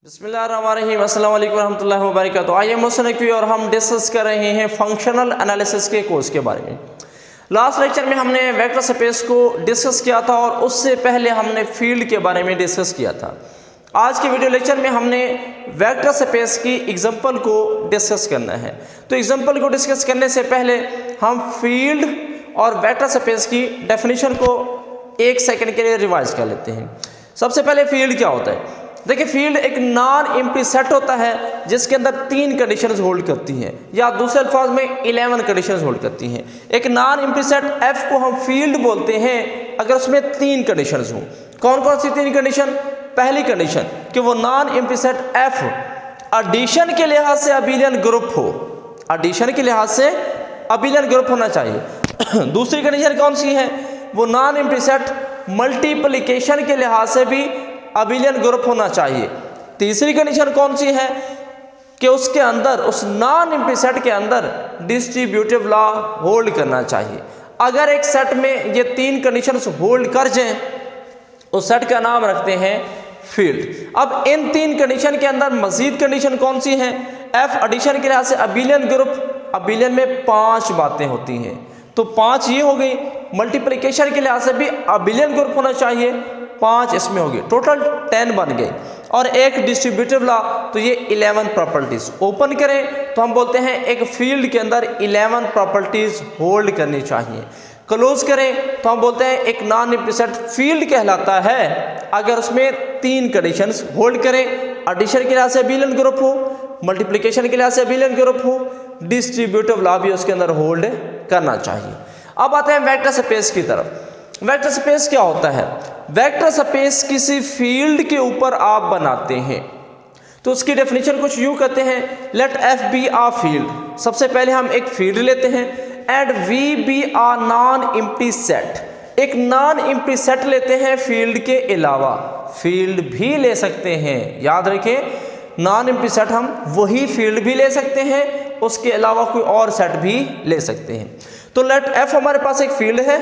बिस्मिल्लाहिर्रहमानिर्रहीम, अस्सलाम वालेकुम रहमतुल्लाहि व बरकातहू। आइए मुसन्निफ़ और हम डिस्कस कर रहे हैं फंक्शनल एनालिसिस के कोर्स के बारे में। लास्ट लेक्चर में हमने वेक्टर स्पेस को डिस्कस किया था और उससे पहले हमने फील्ड के बारे में डिस्कस किया था। आज के वीडियो लेक्चर में हमने वेक्टर स्पेस की एग्जांपल को डिस्कस करना है। तो एग्जांपल को डिस्कस करने से पहले हम फील्ड और वेक्टर स्पेस की डेफिनेशन को एक सेकंड के लिए रिवाइज कर लेते हैं। सबसे पहले फील्ड क्या होता है? देखिए, फील्ड एक नॉन एम्प्टी सेट होता है जिसके अंदर 3 कंडीशंस होल्ड करती हैं, या दूसरे अल्फाज में 11 कंडीशंस होल्ड करती हैं। एक नॉन एम्प्टी सेट F को हम फील्ड बोलते हैं अगर उसमें 3 कंडीशंस हों। कौन कौन सी 3 कंडीशन? पहली कंडीशन कि वो non empty set F addition के लिहाज से अबिलियन ग्रुप हो, एडिशन के लिहाज से अबिलियन ग्रुप होना चाहिए। दूसरी कंडीशन कौन सी है? वो नॉन एम्प्टी सेट मल्टीप्लिकेशन के लिहाज से भी अबिलियन ग्रुप होना चाहिए। तीसरी कंडीशन कौन सी है? कि उसके अंदर, उस नॉन एम्प्टी सेट के अंदर डिस्ट्रीब्यूटिव लॉ होल्ड करना चाहिए। अगर एक सेट में ये 3 कंडीशंस होल्ड कर जाएं उस सेट का नाम रखते हैं फील्ड। अब इन 3 कंडीशन के अंदर मजीद कंडीशन कौन सी है? F एडिशन के लिहाज से अबिलियन ग्रुप, अबिलियन में 5 बातें होती हैं, तो 5 ये हो गई। मल्टीप्लिकेशन के लिहाज से भी अबिलियन ग्रुप होना चाहिए, 5 इसमें होगी, टोटल 10 बन गए। और एक डिस्ट्रीब्यूटिव लॉ, तो ये 11 प्रॉपर्टीज। ओपन करें तो हम बोलते हैं एक फील्ड के अंदर 11 प्रॉपर्टीज होल्ड करनी चाहिए। क्लोज करें तो हम बोलते हैं एक नॉन एम्प्टी सेट फील्ड कहलाता है अगर उसमें 3 कंडीशंस होल्ड करें। एडिशन के लिहाज से अबिलियन ग्रुप हो, मल्टीप्लिकेशन के लिहाज से अबिलियन ग्रुप हो, डिस्ट्रीब्यूटिव लॉ भी उसके अंदर होल्ड करना चाहिए। अब आते हैं वेक्टर स्पेस की तरफ। वेक्टर स्पेस क्या होता है? वेक्टर स्पेस किसी फील्ड के ऊपर आप बनाते हैं तो उसकी डेफिनेशन कुछ यूं कहते हैं, let F be a field. सबसे पहले हम एक फील्ड लेते हैं and V be a non empty set. एक नॉन एम्प्टी सेट लेते हैं फील्ड के अलावा, फील्ड भी ले सकते हैं। याद रखें, नॉन एम्प्टी सेट हम वही फील्ड भी ले सकते हैं, उसके अलावा कोई और सेट भी ले सकते हैं। तो लेट F हमारे पास एक फील्ड है,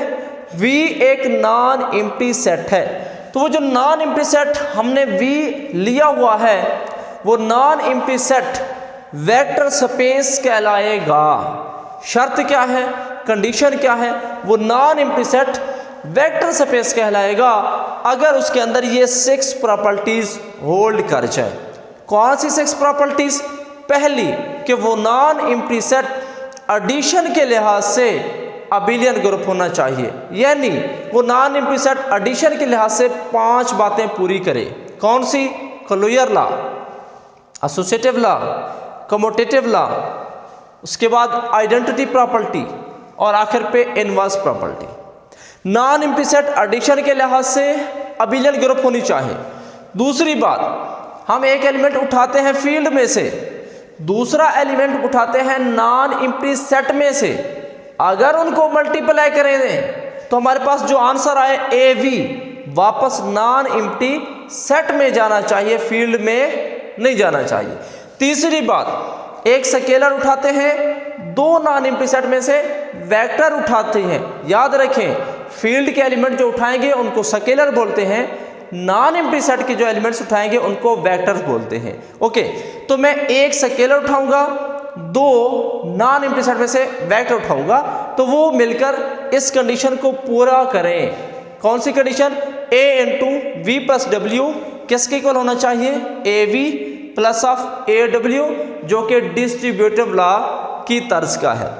V एक नॉन एम्प्टी सेट है। तो वो जो नॉन एम्प्टी सेट हमने V लिया हुआ है वो non empty set vector space कहलाएगा। शर्त क्या है, कंडीशन क्या है? वो non empty set vector space कहलाएगा अगर उसके अंदर ये 6 प्रॉपर्टीज होल्ड कर जाए। कौन सी 6 प्रॉपर्टीज? पहली कि वो नॉन एम्प्टी सेट एडिशन के लिहाज से अबिलियन ग्रुप होना चाहिए, यानी वो नॉन एम्प्टी सेट एडिशन के लिहाज से 5 बातें पूरी करे। कौन सी? Closure law, associative law, commutative law, उसके बाद आइडेंटिटी प्रॉपर्टी और आखिर पे inverse property. Non empty set addition के लिहाज से अबिलियन ग्रुप होनी चाहिए। दूसरी बात, हम एक एलिमेंट उठाते हैं फील्ड में से, दूसरा एलिमेंट उठाते हैं नॉन एम्प्टी सेट में से, अगर उनको मल्टीप्लाई करें तो हमारे पास जो आंसर आए AV वापस नॉन एम्प्टी सेट में जाना चाहिए, फील्ड में नहीं जाना चाहिए। तीसरी बात, एक स्केलर उठाते हैं, 2 नॉन एम्प्टी सेट में से वेक्टर उठाते हैं। याद रखें, फील्ड के एलिमेंट जो उठाएंगे उनको स्केलर बोलते हैं, नॉन एम्प्टी सेट के जो एलिमेंट्स उठाएंगे उनको वेक्टर्स बोलते हैं। ओके, तो मैं एक स्केलर उठाऊंगा, 2 नॉन एम्प्टी सेट में से वेक्टर उठाऊंगा, तो वो मिलकर इस कंडीशन को पूरा करें। कौन सी condition? A into V plus W किसके इक्वल होना चाहिए? AV प्लस ऑफ AW, जो कि डिस्ट्रीब्यूटिव लॉ की तर्ज का है।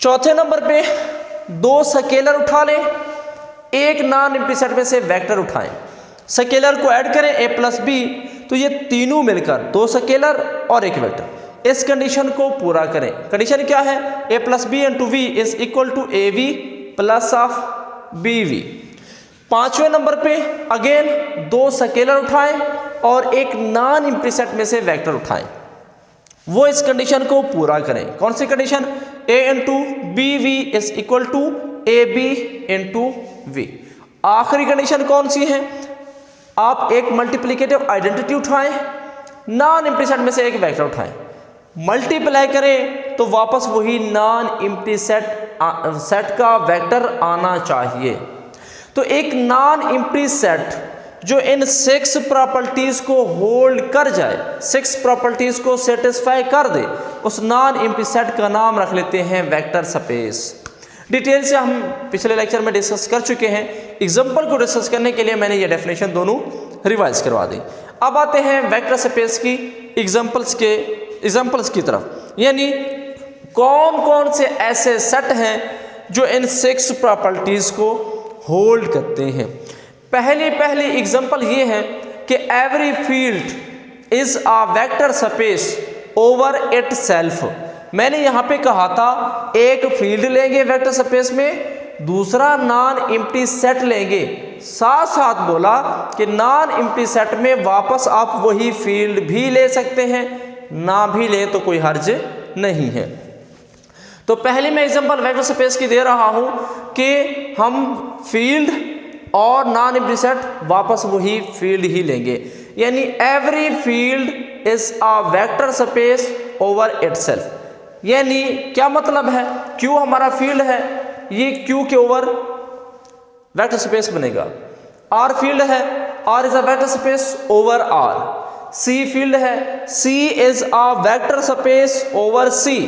चौथे नंबर पे 2 स्केलर उठा लें, एक नॉन एम्प्टी सेट में से वेक्टर उठाएं, स्केलर को ऐड करें A प्लस B, तो ये तीनों मिलकर 2 स्केलर और एक वेक्टर, इस कंडीशन को पूरा करें। कंडीशन क्या है? A plus B into V is equal to AV plus of BV। 5वें नंबर पे अगेन 2 स्केलर उठाएं और एक नॉन एम्प्टी सेट में से वेक्टर उठाएं, वो इस कंडीशन को पूरा करें। कौन सी condition? A into BV is equal to AB into V। आखिरी कंडीशन कौन सी है? आप एक मल्टीप्लिकेटिव आइडेंटिटी उठाएं, नॉन एम्प्टी सेट में से एक वेक्टर उठाएं, मल्टीप्लाई करें तो वापस वही नॉन एम्प्टी सेट का वेक्टर आना चाहिए। तो एक नॉन एम्प्टी सेट जो इन 6 प्रॉपर्टीज को होल्ड कर जाए, 6 प्रॉपर्टीज को सेटिस्फाई कर दे, उस नॉन एम्प्टी सेट का नाम रख लेते हैं वेक्टर स्पेस। डिटेल से हम पिछले लेक्चर में डिस्कस कर चुके हैं। एग्जांपल को डिस्कस करने के लिए मैंने ये डेफिनेशन दोनों रिवाइज करवा दी। अब आते हैं वेक्टर स्पेस की एग्जांपल्स की तरफ, यानी कौन कौन से ऐसे सेट हैं जो इन 6 प्रॉपर्टीज को होल्ड करते हैं। पहली एग्जांपल ये है कि every field is a vector space over itself. मैंने यहाँ पे कहा था एक फील्ड लेंगे वेक्टर स्पेस में, दूसरा नॉन एम्प्टी सेट लेंगे, साथ साथ बोला कि नॉन एम्प्टी सेट में वापस आप वही फील्ड भी ले सकते हैं, ना भी ले तो कोई हर्ज नहीं है। तो पहले मैं एग्जांपल वेक्टर स्पेस की दे रहा हूं कि हम फील्ड और नॉन एम्प्टी सेट वापस वही फील्ड ही लेंगे, यानी every field is a vector space over itself. यानी क्या मतलब है, क्यू हमारा फील्ड है, ये क्यू के ओवर वेक्टर स्पेस बनेगा। आर फील्ड है, R is a vector space over R. C field है, C is a vector space over C.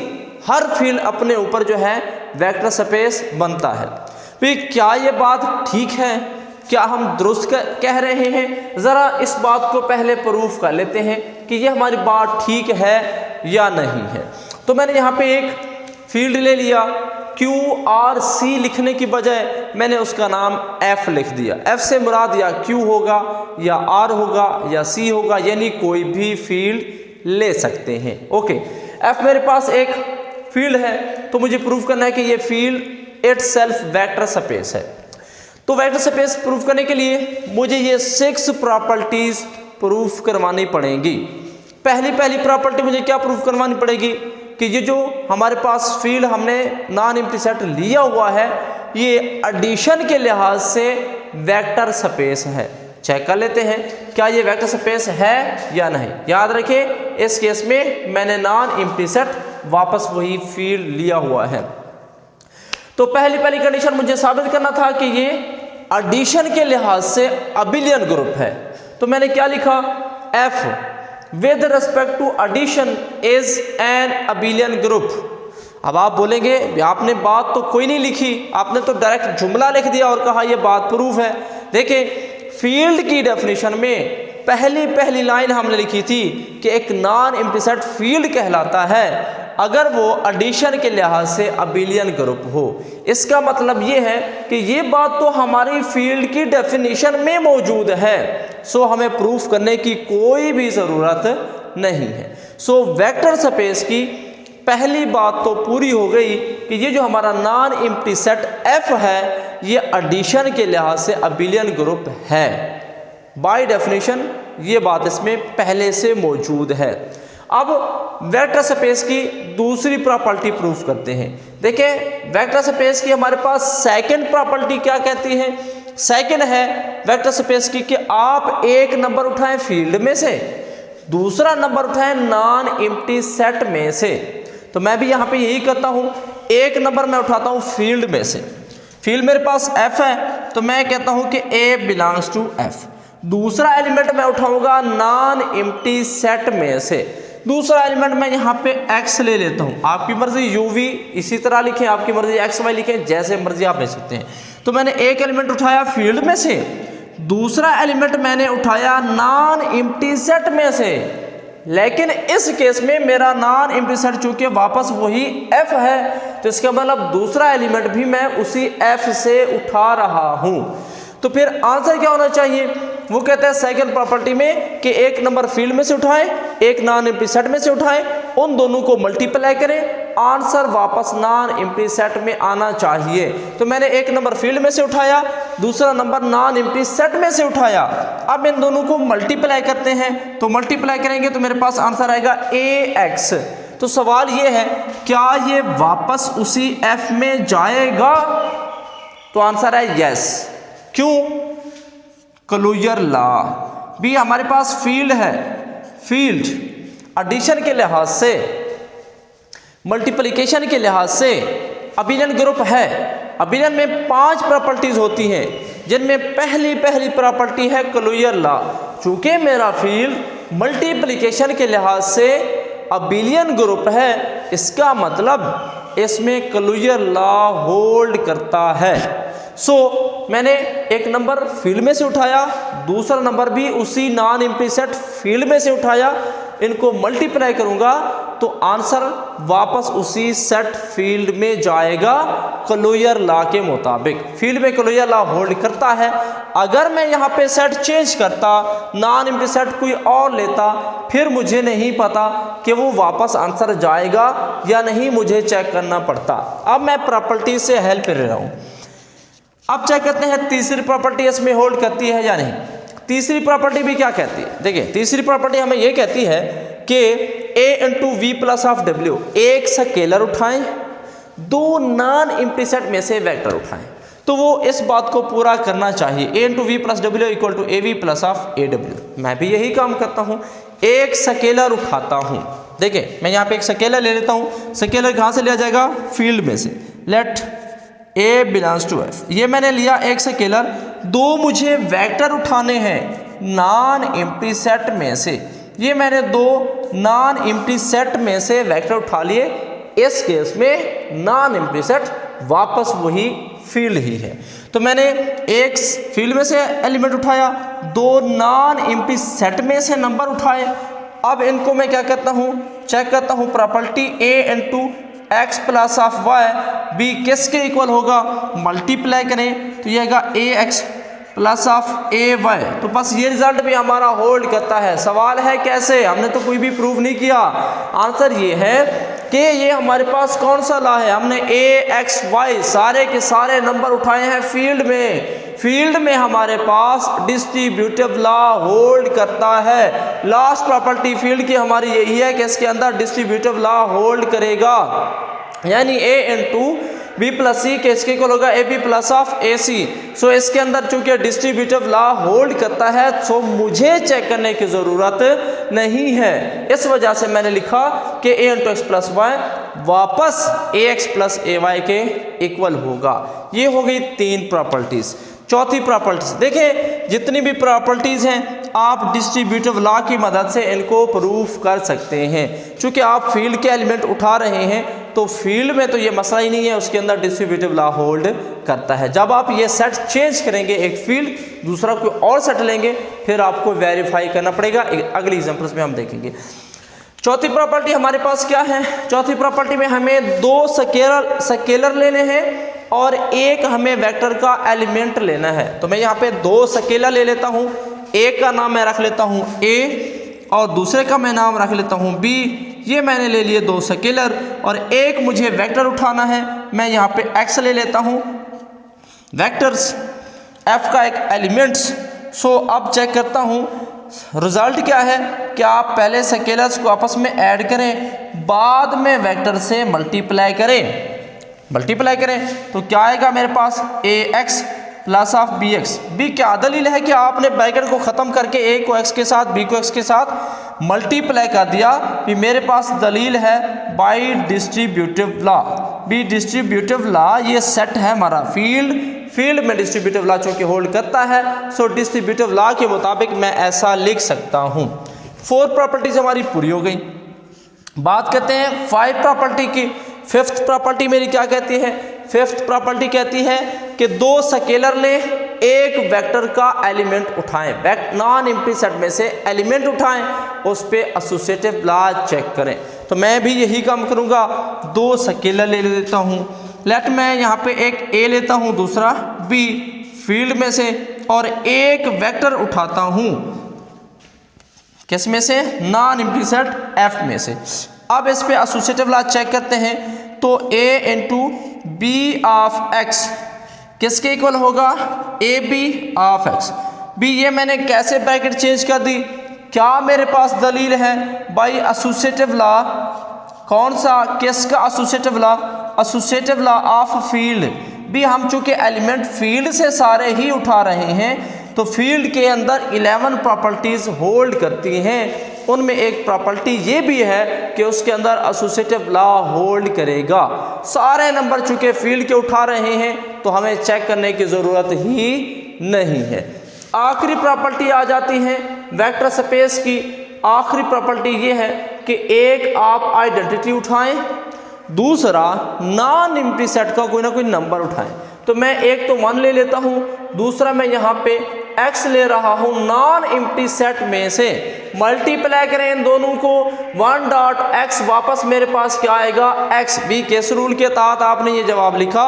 हर फील्ड अपने ऊपर जो है वेक्टर स्पेस बनता है। फिर क्या ये बात ठीक है, क्या हम दुरुस्त कह रहे हैं? ज़रा इस बात को पहले प्रूफ कर लेते हैं कि ये हमारी बात ठीक है या नहीं है। तो मैंने यहाँ पे एक फील्ड ले लिया, क्यू आर सी लिखने की बजाय मैंने उसका नाम एफ लिख दिया। एफ से मुराद या क्यू होगा या आर होगा या सी होगा, यानी कोई भी फील्ड ले सकते हैं। ओके, एफ मेरे पास एक फील्ड है, तो मुझे प्रूफ करना है कि ये फील्ड इटसेल्फ वेक्टर स्पेस है। तो वेक्टर स्पेस प्रूफ करने के लिए मुझे ये 6 प्रॉपर्टीज प्रूफ करवानी पड़ेंगी। पहली प्रॉपर्टी मुझे क्या प्रूफ करवानी पड़ेगी कि ये जो हमारे पास फील्ड हमने नॉन एम्प्टी सेट लिया हुआ है, ये एडिशन के लिहाज से वेक्टर स्पेस है। चेक कर लेते हैं क्या ये वेक्टर स्पेस है या नहीं। याद रखिए इस केस में मैंने नॉन एम्प्टी सेट वापस वही फील्ड लिया हुआ है। तो पहली कंडीशन मुझे साबित करना था कि ये एडिशन के लिहाज से अबिलियन ग्रुप है। तो मैंने क्या लिखा, F with respect to addition is an abelian group. अब आप बोलेंगे आपने बात तो कोई नहीं लिखी, आपने तो डायरेक्ट जुमला लिख दिया और कहा यह बात प्रूफ है। देखिए फील्ड की डेफिनेशन में पहली लाइन हमने लिखी थी कि एक नॉन एम्प्टी सेट फील्ड कहलाता है अगर वो एडिशन के लिहाज से अबिलियन ग्रुप हो। इसका मतलब ये है कि ये बात तो हमारी फील्ड की डेफिनेशन में मौजूद है, सो हमें प्रूफ करने की कोई भी ज़रूरत नहीं है। सो वेक्टर स्पेस की पहली बात तो पूरी हो गई कि ये जो हमारा नॉन एम्प्टी सेट एफ है ये एडिशन के लिहाज से अबिलियन ग्रुप है। बाय डेफिनेशन ये बात इसमें पहले से मौजूद है। अब वेक्टर स्पेस की दूसरी प्रॉपर्टी प्रूफ करते हैं। देखिए वेक्टर स्पेस की हमारे पास सेकंड प्रॉपर्टी क्या कहती है। सेकंड है वेक्टर स्पेस की कि आप एक नंबर उठाएं फील्ड में से, दूसरा नंबर उठाएं नॉन एम्प्टी सेट में से। तो मैं भी यहाँ पे यही करता हूँ, एक नंबर मैं उठाता हूँ फील्ड में से। फील्ड मेरे पास एफ है तो मैं कहता हूँ कि ए बिलोंग्स टू एफ। दूसरा एलिमेंट मैं उठाऊंगा नॉन एम्प्टी सेट में से। दूसरा एलिमेंट मैं यहाँ पे x ले लेता हूँ। आपकी मर्जी uv इसी तरह लिखें, आपकी मर्जी x y लिखें, जैसे मर्जी आप ले सकते हैं। तो मैंने एक एलिमेंट उठाया फील्ड में से, दूसरा एलिमेंट मैंने उठाया नॉन एम्प्टी सेट में से। लेकिन इस केस में मेरा नॉन एम्प्टी सेट चूंकि वापस वही f है, तो इसका मतलब दूसरा एलिमेंट भी मैं उसी f से उठा रहा हूँ। तो फिर आंसर क्या होना चाहिए, वो कहता है सेकंड प्रॉपर्टी में कि एक नंबर फील्ड में से उठाएं, एक नॉन एम्प्टी सेट में से उठाएं, उन दोनों को मल्टीप्लाई करें, आंसर वापस नॉन एम्प्टी सेट में आना चाहिए। तो मैंने एक नंबर फील्ड में से उठाया, दूसरा नंबर नॉन एम्प्टी सेट में से उठाया। अब इन दोनों को मल्टीप्लाई करते हैं, तो मल्टीप्लाई करेंगे तो मेरे पास आंसर आएगा ax। तो सवाल ये है क्या ये वापस उसी f में जाएगा, तो आंसर है यस। क्यों, क्लोजर लॉ भी हमारे पास फील्ड है, फील्ड एडिशन के लिहाज से, मल्टीप्लिकेशन के लिहाज से अबिलियन ग्रुप है। अबिलियन में 5 प्रॉपर्टीज होती हैं, जिनमें पहली प्रॉपर्टी है क्लोजर लॉ। चूंकि मेरा फील्ड मल्टीप्लिकेशन के लिहाज से अबिलियन ग्रुप है, इसका मतलब इसमें क्लोजर लॉ होल्ड करता है। मैंने एक नंबर फील्ड में से उठाया, दूसरा नंबर भी उसी नॉन एम्प्टी सेट फील्ड में से उठाया, इनको मल्टीप्लाई करूंगा तो आंसर वापस उसी सेट फील्ड में जाएगा क्लोजर लॉ के मुताबिक। फील्ड में क्लोजर लॉ होल्ड करता है। अगर मैं यहाँ पे सेट चेंज करता, नॉन एम्प्टी सेट कोई और लेता, फिर मुझे नहीं पता कि वो वापस आंसर जाएगा या नहीं, मुझे चेक करना पड़ता। अब मैं प्रॉपर्टी से हेल्प ले रहा हूँ। अब चेक करते हैं तीसरी प्रॉपर्टी इसमें होल्ड करती है या नहीं। तीसरी प्रॉपर्टी भी क्या कहती है, देखिए तीसरी प्रॉपर्टी हमें ये कहती है कि a into we plus of डब्ल्यू, एक स्केलर उठाएं, दो नॉन एम्प्टी सेट में से वेक्टर उठाएं, तो वो इस बात को पूरा करना चाहिए। a into we plus W equal to A V plus of A W. मैं भी यही काम करता हूँ, एक स्केलर उठाता हूँ। देखिए मैं यहाँ पे एक स्केलर ले लेता हूँ। स्केलर कहाँ से लिया जाएगा, फील्ड में से। Let a belongs to F, ये मैंने लिया एक स्केलर। दो मुझे वेक्टर उठाने हैं नॉन एम्प्टी सेट में से, ये मैंने दो नॉन एम्प्टी सेट में से वेक्टर उठा लिए। इस केस में नॉन एम्प्टी सेट वापस वही फील्ड ही है। तो मैंने एक फील्ड में से एलिमेंट उठाया, दो नॉन एम्प्टी सेट में से नंबर उठाए। अब इनको मैं क्या करता हूँ, चेक करता हूँ property a into x plus of Y B किसके इक्वल होगा, मल्टीप्लाई करें तो ये आएगा A x plus of A Y. तो बस ये रिजल्ट भी हमारा होल्ड करता है। सवाल है कैसे, हमने तो कोई भी प्रूव नहीं किया। आंसर ये है कि ये हमारे पास कौन सा लॉ है, हमने ए एक्स वाई सारे के सारे नंबर उठाए हैं फील्ड में। फील्ड में हमारे पास डिस्ट्रीब्यूटिव लॉ होल्ड करता है। लास्ट प्रॉपर्टी फील्ड की हमारी यही है कि इसके अंदर डिस्ट्रीब्यूटिव लॉ होल्ड करेगा, यानी a इंटू बी प्लस सी के इसके इक्वल होगा ए बी प्लस ऑफ ए सी। सो इसके अंदर चूंकि डिस्ट्रीब्यूटिव लॉ होल्ड करता है, सो मुझे चेक करने की ज़रूरत नहीं है। इस वजह से मैंने लिखा कि a into x plus y वापस a x plus a y के इक्वल होगा। ये हो गई तीन प्रॉपर्टीज़। चौथी प्रॉपर्टीज देखें, जितनी भी प्रॉपर्टीज़ हैं आप डिस्ट्रीब्यूटिव लॉ की मदद से इनको प्रूफ कर सकते हैं। चूँकि आप फील्ड के एलिमेंट उठा रहे हैं तो फील्ड में तो ये मसला ही नहीं है, उसके अंदर डिस्ट्रीब्यूटिव लॉ होल्ड करता है। जब आप ये सेट चेंज करेंगे, एक फील्ड दूसरा कोई और सेट लेंगे, फिर आपको वेरीफाई करना पड़ेगा। अगली एग्जाम्पल्स में हम देखेंगे। चौथी प्रॉपर्टी हमारे पास क्या है, चौथी प्रॉपर्टी में हमें दो स्केलर लेने हैं और एक हमें वेक्टर का एलिमेंट लेना है। तो मैं यहाँ पे दो स्केलर ले लेता हूँ, एक का नाम मैं रख लेता हूँ a और दूसरे का मैं नाम रख लेता हूँ b। ये मैंने ले लिए दो स्केलर और एक मुझे वेक्टर उठाना है, मैं यहाँ पे x ले लेता हूँ, वेक्टर्स f का एक एलिमेंट्स। सो अब चेक करता हूँ रिजल्ट क्या है कि आप पहले स्केलर्स को आपस में ऐड करें, बाद में वेक्टर से मल्टीप्लाई करें तो क्या आएगा मेरे पास, A x plus of B X. B क्या दलील है कि आपने ब्रैकेट को ख़त्म करके ए को एक्स के साथ बी को एक्स के साथ मल्टीप्लाई कर दिया। भी मेरे पास दलील है by distributive law. By distributive law ये सेट है हमारा फील्ड में डिस्ट्रीब्यूटिव लॉ चूँकि होल्ड करता है, सो डिस्ट्रीब्यूटिव लॉ के मुताबिक मैं ऐसा लिख सकता हूँ। 4 प्रॉपर्टीज हमारी पूरी हो गई। बात करते हैं 5 प्रॉपर्टी की। 5th प्रॉपर्टी मेरी क्या कहती है, 5th प्रॉपर्टी कहती है कि दो स्केलर लें, एक वेक्टर का एलिमेंट उठाएं, नॉन एम्प्टी सेट में से एलिमेंट उठाएं, उस पे एसोसिएटिव लॉ चेक करें। तो मैं भी यही काम करूंगा, दो स्केलर ले लेता हूं। लेट मैं यहाँ पे एक a लेता हूं, दूसरा b फील्ड में से, और एक वेक्टर उठाता हूं किस में से, नॉन एम्प्टी सेट f में से। अब इस पे एसोसिएटिव लॉ चेक करते हैं तो a into b of x किसके इक्वल होगा, a b of x। B ये मैंने कैसे ब्रैकेट चेंज कर दी, क्या मेरे पास दलील है बाय एसोसिएटिव लॉ, कौन सा, किसका associative law, associative law of field. भी हम चूंकि एलिमेंट फील्ड से सारे ही उठा रहे हैं तो फील्ड के अंदर 11 प्रॉपर्टीज होल्ड करती हैं। उनमें एक प्रॉपर्टी ये भी है कि उसके अंदर एसोसिएटिव लॉ होल्ड करेगा। सारे नंबर चूंकि फील्ड के उठा रहे हैं तो हमें चेक करने की ज़रूरत ही नहीं है। आखिरी प्रॉपर्टी आ जाती है वेक्टर स्पेस की। आखिरी प्रॉपर्टी ये है कि एक आप आइडेंटिटी उठाएं, दूसरा नॉन एम्प्टी सेट का कोई ना कोई नंबर उठाएं। तो मैं एक तो 1 ले लेता हूं, दूसरा मैं यहाँ पे x ले रहा हूं नॉन एम्प्टी सेट में से, मल्टीप्लाई करें इन दोनों को, 1.x वापस मेरे पास क्या आएगा x। बी केस रूल के तहत आपने ये जवाब लिखा।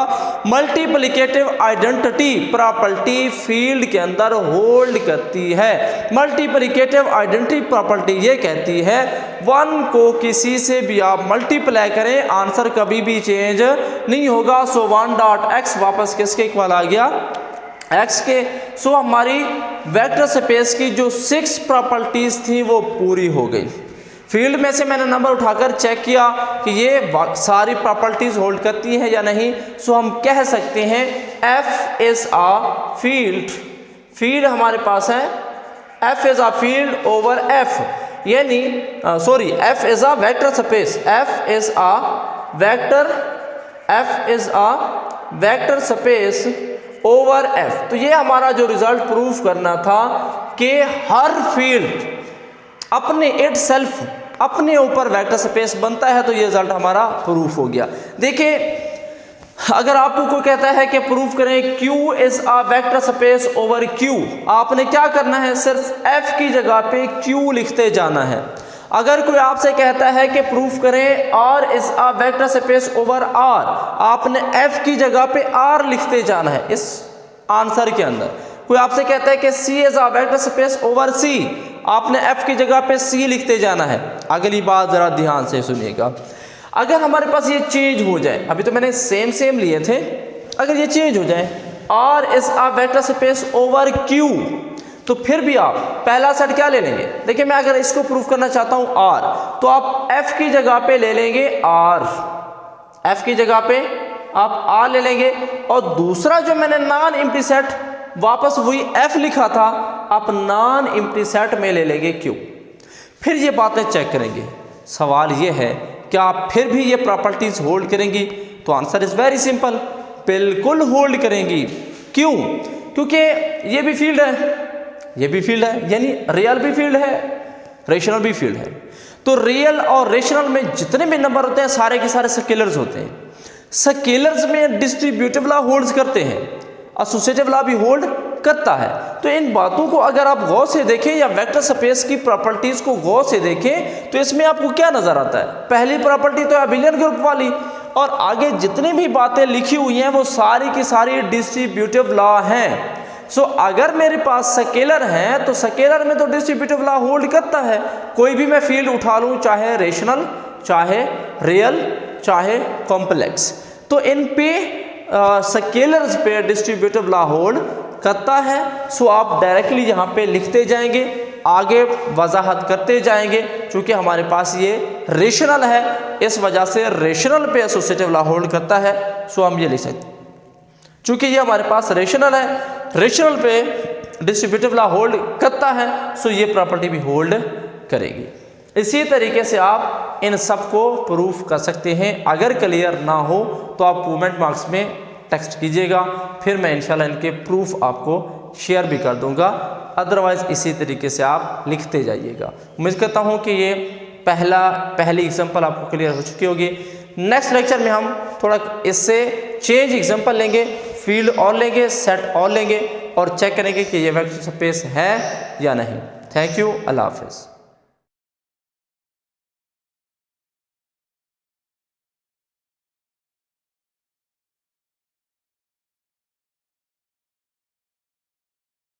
मल्टीप्लिकेटिव आइडेंटिटी प्रॉपर्टी फील्ड के अंदर होल्ड करती है। मल्टीप्लिकेटिव आइडेंटिटी प्रॉपर्टी ये कहती है 1 को किसी से भी आप मल्टीप्लाई करें, आंसर कभी भी चेंज नहीं होगा। सो 1.x वापस किसके इक्वल आ गया x के। सो हमारी वेक्टर स्पेस की जो 6 प्रॉपर्टीज थी वो पूरी हो गई। फील्ड में से मैंने नंबर उठाकर चेक किया कि ये सारी प्रॉपर्टीज होल्ड करती हैं या नहीं। सो हम कह सकते हैं f is a field. Field हमारे पास है f is a field over f, यानी sorry f is a vector space. f is a vector space over f। तो ये हमारा जो रिजल्ट प्रूफ करना था कि हर फील्ड अपने इट सेल्फ अपने ऊपर वेक्टर स्पेस बनता है, तो ये रिजल्ट हमारा प्रूफ हो गया। देखिए अगर आपको कोई कहता है कि प्रूफ करें Q is a vector space over Q, आपने क्या करना है, सिर्फ F की जगह पे Q लिखते जाना है। अगर कोई आपसे कहता है कि प्रूफ करें R is a vector space over R, आपने F की जगह पे R लिखते जाना है इस आंसर के अंदर। कोई आपसे कहता है कि C is a vector space over C, आपने F की जगह पे C लिखते जाना है। अगली बात जरा ध्यान से सुनिएगा, अगर हमारे पास ये चेंज हो जाए, अभी तो मैंने सेम लिए थे, अगर ये चेंज हो जाए R is a vector space over Q, तो फिर भी आप पहला सेट क्या ले लेंगे। देखिए मैं अगर इसको प्रूफ करना चाहता हूं R, तो आप F की जगह पे ले लेंगे R, F की जगह पे आप R ले लेंगे, और दूसरा जो मैंने नॉन एम्प्टी सेट वापस वही F लिखा था, आप नॉन एम्प्टी सेट में ले लेंगे Q। फिर ये बातें चेक करेंगे। सवाल ये है क्या आप फिर भी ये प्रॉपर्टीज होल्ड करेंगी, तो आंसर इज वेरी सिंपल, बिल्कुल होल्ड करेंगी। क्यों? क्योंकि ये भी फील्ड है, ये भी फील्ड है, यानी रियल भी फील्ड है, रेशनल भी फील्ड है। तो रियल और रेशनल में जितने भी नंबर होते हैं सारे के सारे स्केलर्स होते हैं। स्केलर्स में डिस्ट्रीब्यूटिव लॉ होल्ड करते हैं, एसोसिएटिव लॉ भी होल्ड करता है। तो इन बातों को अगर आप गौर से देखें या वेक्टर स्पेस की प्रॉपर्टीज को गौर से देखें, तो इसमें आपको क्या नजर आता है। पहली प्रॉपर्टी तो अबिलियन ग्रुप वाली, और आगे जितनी भी बातें लिखी हुई हैं वो सारी की सारी डिस्ट्रीब्यूटिव लॉ हैं। सो अगर मेरे पास स्केलर हैं तो स्केलर में तो डिस्ट्रीब्यूटिव लॉ होल्ड करता है। कोई भी मैं फील्ड उठा लूँ, चाहे रेशनल, चाहे रियल, चाहे कॉम्प्लेक्स, तो इन पे स्केलर्स पे डिस्ट्रीब्यूटिव लॉ होल्ड करता है। सो आप डायरेक्टली यहाँ पे लिखते जाएंगे, आगे वजाहत करते जाएंगे। चूँकि हमारे पास ये रेशनल है, इस वजह से रेशनल पे एसोसिएटिव लॉ होल्ड करता है। सो हम ये लिख सकते हैं, चूँकि ये हमारे पास रेशनल है, रेशनल पे डिस्ट्रीब्यूटिव लॉ होल्ड करता है, सो ये प्रॉपर्टी भी होल्ड करेगी। इसी तरीके से आप इन सब को प्रूफ कर सकते हैं। अगर क्लियर ना हो तो आप कमेंट बॉक्स में टेक्स्ट कीजिएगा, फिर मैं इंशाल्लाह इनके प्रूफ आपको शेयर भी कर दूंगा। अदरवाइज़ इसी तरीके से आप लिखते जाइएगा। उम्मीद करता हूँ कि ये पहली एग्जाम्पल आपको क्लियर हो चुकी होगी। नेक्स्ट लेक्चर में हम थोड़ा इससे चेंज एग्जाम्पल लेंगे, फील्ड और लेंगे, सेट और लेंगे, और चेक करेंगे कि ये वेक्टर स्पेस है या नहीं। थैंक यू, अल्लाह हाफिज़।